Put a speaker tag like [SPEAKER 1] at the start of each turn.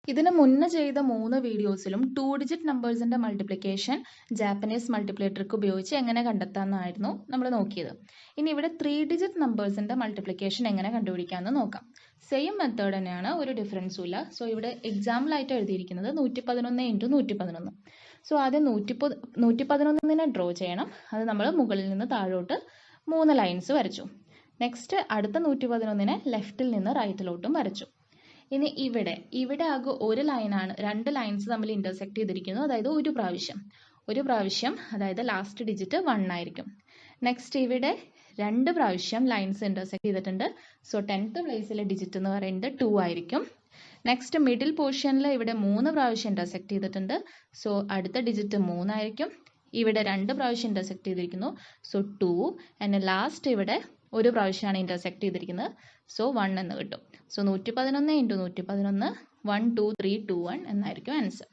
[SPEAKER 1] ഇതിന് മുന്നേ ചെയ്ത 3 വീഡിയോസിലും 2 ഡിജിറ്റ് നമ്പേഴ്സിന്റെ മൾട്ടിപ്ലിക്കേഷൻ ജാപ്പനീസ് മൾട്ടിപ്ലൈ ട്രിക്ക് ഉപയോഗിച്ച് എങ്ങനെ കണ്ടെത്താമെന്നായിരുന്നു നമ്മൾ നോക്കിയത്. ഇനി ഇവിടെ 3 ഡിജിറ്റ് നമ്പേഴ്സിന്റെ മൾട്ടിപ്ലിക്കേഷൻ എങ്ങനെ കണ്ടുപിടിക്കാമെന്ന് നോക്കാം. സെയിം മെത്തേഡ് തന്നെയാണ്, ഒരു ഡിഫറൻസും ഇല്ല. സോ ഇവിടെ എക്സാമ്പിൾ ആയിട്ട് എഴുതിയിരിക്കുന്നത് 111 ഇൻറ്റു 111. സോ ആദ്യം 111നെ ഡ്രോ ചെയ്യണം. അത് നമ്മൾ മുകളിൽ നിന്ന് താഴോട്ട് 3 ലൈൻസ് വരച്ചു. നെക്സ്റ്റ് അടുത്ത 111നെ ലെഫ്റ്റിൽ നിന്ന് റൈറ്റിലോട്ടും വരച്ചു. ഇനി ഇവിടെ ആകെ ഒരു ലൈനാണ്, 2 ലൈൻസ് തമ്മിൽ ഇന്റർസെക്ട് ചെയ്തിരിക്കുന്നു. അതായത് ഒരു പ്രാവശ്യം അതായത് ലാസ്റ്റ് ഡിജിറ്റ് 1 ആയിരിക്കും. നെക്സ്റ്റ് ഇവിടെ 2 പ്രാവശ്യം ലൈൻസ് ഇന്റർസെക്ട് ചെയ്തിട്ടുണ്ട്. സോ 10th പ്ലേസിലെ ഡിജിറ്റ് എന്ന് പറയുന്നത് 2 ആയിരിക്കും. നെക്സ്റ്റ് മിഡിൽ പോർഷനിൽ ഇവിടെ 3 പ്രാവശ്യം ഇന്റർസെക്ട് ചെയ്തിട്ടുണ്ട്. സോ അടുത്ത ഡിജിറ്റ് 3 ആയിരിക്കും. ഇവിടെ 2 പ്രാവശ്യം ഇന്റർസെക്ട് ചെയ്തിരിക്കുന്നു. സോ 2. ആൻഡ് ലാസ്റ്റ് ഇവിടെ ഒരു പ്രാവശ്യമാണ് ഇന്റർസെക്ട് ചെയ്തിരിക്കുന്നത്. സോ 1 എന്ന് കിട്ടും. സോ 111 ഇൻറ്റു 111 1 2 3 2 1 എന്നായിരിക്കും ആൻസർ.